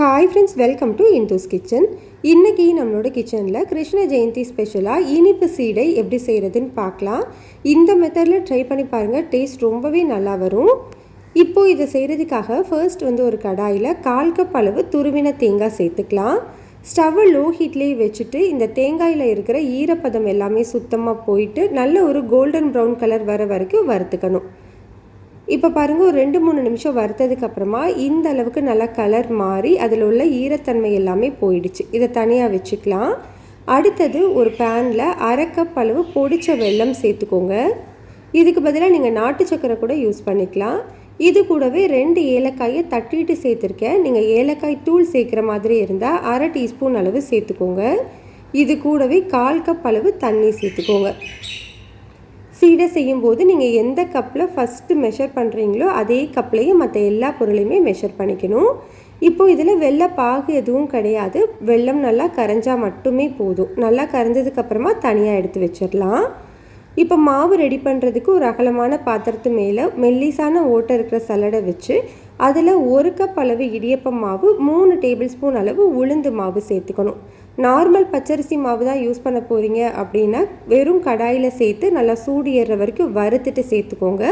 Hi friends, welcome to Indhu's kitchen. இன்றைக்கி நம்மளோட கிச்சனில் கிருஷ்ண ஜெயந்தி ஸ்பெஷலாக இனிப்பு சீடை எப்படி செய்கிறதுன்னு பார்க்கலாம். இந்த மெத்தடில் ட்ரை பண்ணி பாருங்கள், டேஸ்ட் ரொம்பவே நல்லா வரும். இப்போது இதை செய்கிறதுக்காக ஃபர்ஸ்ட் ஒரு கடாயில் 1/4 கப் அளவு துருவின தேங்காய் சேர்த்துக்கலாம். ஸ்டவ்வை லோ ஹீட்லேயே வச்சுட்டு இந்த தேங்காயில் இருக்கிற ஈரப்பதம் எல்லாமே சுத்தமாக போயிட்டு நல்ல ஒரு கோல்டன் ப்ரௌன் கலர் வர வரைக்கும் வறுத்துக்கணும். இப்போ பாருங்கள், ஒரு 2-3 நிமிஷம் வறுத்ததுக்கப்புறமா இந்த அளவுக்கு நல்லா கலர் மாறி அதில் உள்ள ஈரத்தன்மை எல்லாமே போயிடுச்சு. இதை தனியாக வச்சுக்கலாம். அடுத்தது ஒரு பேனில் 1/2 கப் அளவு பொடிச்ச வெல்லம் சேர்த்துக்கோங்க. இதுக்கு பதிலாக நீங்கள் நாட்டு சக்கரை கூட யூஸ் பண்ணிக்கலாம். இது கூடவே 2 ஏலக்காயை தட்டிட்டு சேர்த்துருக்கேன். நீங்கள் ஏலக்காய் தூள் சேர்க்குற மாதிரி இருந்தால் 1/2 டீஸ்பூன் அளவு சேர்த்துக்கோங்க. இது கூடவே 1/4 கப் அளவு தண்ணி சேர்த்துக்கோங்க. சீடை செய்யும்போது நீங்கள் எந்த கப்பில் ஃபஸ்ட்டு மெஷர் பண்ணுறீங்களோ அதே கப்லேயும் மற்ற எல்லா பொருளையுமே மெஷர் பண்ணிக்கணும். இப்போது இதில் வெள்ளைப்பாகு எதுவும் கிடையாது. வெல்லம் நல்லா கரைஞ்சால் மட்டுமே போதும். நல்லா கரைஞ்சதுக்கப்புறமா தனியாக எடுத்து வச்சிடலாம். இப்போ மாவு ரெடி பண்ணுறதுக்கு ஒரு அகலமான பாத்திரத்து மேலே மெல்லிசான ஓட்டை இருக்கிற சல்லடை வச்சு அதில் 1 கப் அளவு இடியப்பம் மாவு, 3 டேபிள் ஸ்பூன் அளவு உளுந்து மாவு சேர்த்துக்கணும். நார்மல் பச்சரிசி மாவு தான் யூஸ் பண்ண போகிறீங்க அப்படின்னா வெறும் கடாயில் சேர்த்து நல்லா சூடு ஏறுற வரைக்கும் வறுத்துட்டு சேர்த்துக்கோங்க.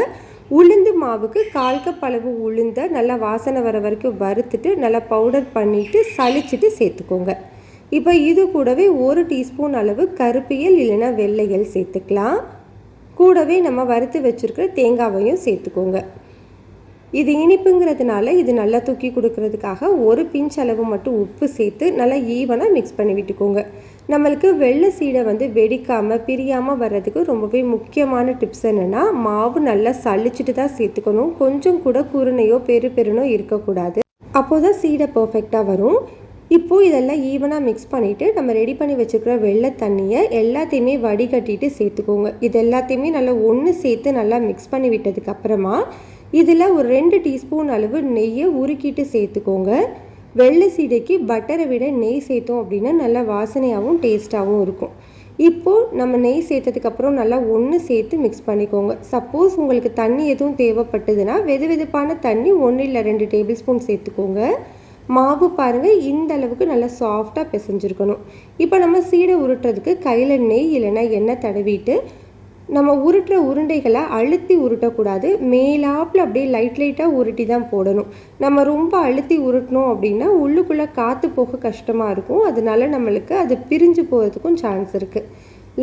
உளுந்து மாவுக்கு 1/4 கப் அளவு உளுந்தை நல்லா வாசனை வர வரைக்கும் வறுத்துட்டு நல்லா பவுடர் பண்ணிவிட்டு சளிச்சிட்டு சேர்த்துக்கோங்க. இப்போ இது கூடவே 1 டீஸ்பூன் அளவு கருப்பியல் இல்லைன்னா வெள்ளையல் சேர்த்துக்கலாம். கூடவே நம்ம வறுத்து வச்சுருக்கிற தேங்காவையும் சேர்த்துக்கோங்க. இது இனிப்புங்கிறதுனால இது நல்லா தூக்கி கொடுக்கறதுக்காக 1 பிஞ்ச் அளவு மட்டும் உப்பு சேர்த்து நல்லா ஈவனாக மிக்ஸ் பண்ணி விட்டுக்கோங்க. நம்மளுக்கு வெள்ளை சீடை வெடிக்காமல் பிரியாமல் வர்றதுக்கு ரொம்பவே முக்கியமான டிப்ஸ் என்னென்னா, மாவு நல்லா சளிச்சிட்டு தான் சேர்த்துக்கணும். கொஞ்சம் கூட குருணையோ பெருனோ இருக்கக்கூடாது. அப்போது தான் சீடை பர்ஃபெக்டாக வரும். இப்போது இதெல்லாம் ஈவனாக மிக்ஸ் பண்ணிவிட்டு நம்ம ரெடி பண்ணி வச்சுக்கிற வெள்ளை தண்ணியை எல்லாத்தையுமே வடிகட்டிட்டு சேர்த்துக்கோங்க. இது எல்லாத்தையுமே நல்லா ஒன்று சேர்த்து நல்லா மிக்ஸ் பண்ணி விட்டதுக்கப்புறமா இதில் ஒரு 2 டீஸ்பூன் அளவு நெய்யை உருக்கிட்டு சேர்த்துக்கோங்க. வெள்ளை சீடைக்கு பட்டரை விட நெய் சேர்த்தோம் அப்படின்னா நல்லா வாசனையாகவும் டேஸ்ட்டாகவும் இருக்கும். இப்போது நம்ம நெய் சேர்த்ததுக்கப்புறம் நல்லா ஒன்று சேர்த்து மிக்ஸ் பண்ணிக்கோங்க. சப்போஸ் உங்களுக்கு தண்ணி எதுவும் தேவைப்பட்டதுன்னா வெதுவெதுப்பான தண்ணி 1 இல்லை 2 டேபிள் ஸ்பூன் சேர்த்துக்கோங்க. மாவு பாருங்கள், இந்த அளவுக்கு நல்லா சாஃப்டாக பிசைஞ்சிருக்கணும். இப்போ நம்ம சீடை உருட்டுறதுக்கு கையில் நெய் இல்லைன்னா எண்ணெய் தடவிட்டு நம்ம உருட்டுற உருண்டைகளை அழுத்தி உருட்டக்கூடாது. மேலாப்பில் அப்படியே லைட்டாக உருட்டி தான் போடணும். நம்ம ரொம்ப அழுத்தி உருட்டினோம் அப்படின்னா உள்ளுக்குள்ளே காற்று போக கஷ்டமாக இருக்கும். அதனால நம்மளுக்கு அது பிரிஞ்சு போகிறதுக்கும் சான்ஸ் இருக்குது.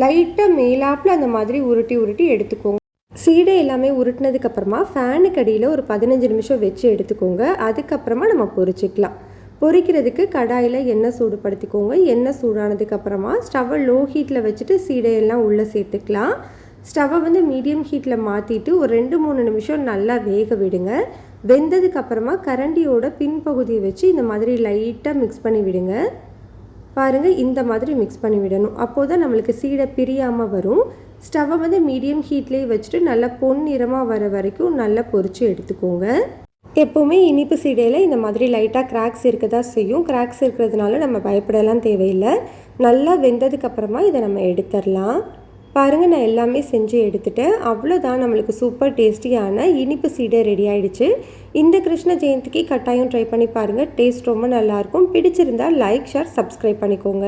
லைட்டாக மேலாப்பில் அந்த மாதிரி உருட்டி எடுத்துக்கோங்க. சீடை எல்லாமே உருட்டினதுக்கப்புறமா ஃபேனுக்கு அடியில் ஒரு 15 நிமிஷம் வச்சு எடுத்துக்கோங்க. அதுக்கப்புறமா நம்ம பொரிச்சிக்கலாம். பொரிக்கிறதுக்கு கடாயில் எண்ணெய் சூடுபடுத்திக்கோங்க. எண்ணெய் சூடானதுக்கப்புறமா ஸ்டவ்வை லோ ஹீட்டில் வச்சுட்டு சீடையெல்லாம் உள்ளே சேர்த்துக்கலாம். ஸ்டவ்வை மீடியம் ஹீட்டில் மாற்றிட்டு ஒரு 2-3 நிமிஷம் நல்லா வேக விடுங்க. வெந்ததுக்கப்புறமா கரண்டியோட பின்பகுதியை வச்சு இந்த மாதிரி லைட்டாக மிக்ஸ் பண்ணி விடுங்க. பாருங்கள், இந்த மாதிரி மிக்ஸ் பண்ணி விடணும். அப்போது தான் நம்மளுக்கு சீடை பிரியாமல் வரும். ஸ்டவ்வை மீடியம் ஹீட்லேயே வச்சுட்டு நல்லா பொன்னிறமாக வர வரைக்கும் நல்லா பொரித்து எடுத்துக்கோங்க. எப்போவுமே இனிப்பு சீடையில் இந்த மாதிரி லைட்டாக கிராக்ஸ் இருக்க தான் செய்யும். கிராக்ஸ் இருக்கிறதுனால நம்ம பயப்படலாம் தேவையில்லை. நல்லா வெந்ததுக்கப்புறமா இதை நம்ம எடுத்துடலாம். பாருங்கள், நான் எல்லாமே செஞ்சு எடுத்துட்டேன். அவ்வளோதான், நம்மளுக்கு சூப்பர் டேஸ்டியான இனிப்பு சீடை ரெடி ஆகிடுச்சு. இந்த கிருஷ்ண ஜெயந்திக்கு கட்டாயம் ட்ரை பண்ணி பாருங்கள். டேஸ்ட் ரொம்ப நல்லாயிருக்கும். பிடிச்சிருந்தால் லைக், ஷேர், சப்ஸ்கிரைப் பண்ணிக்கோங்க.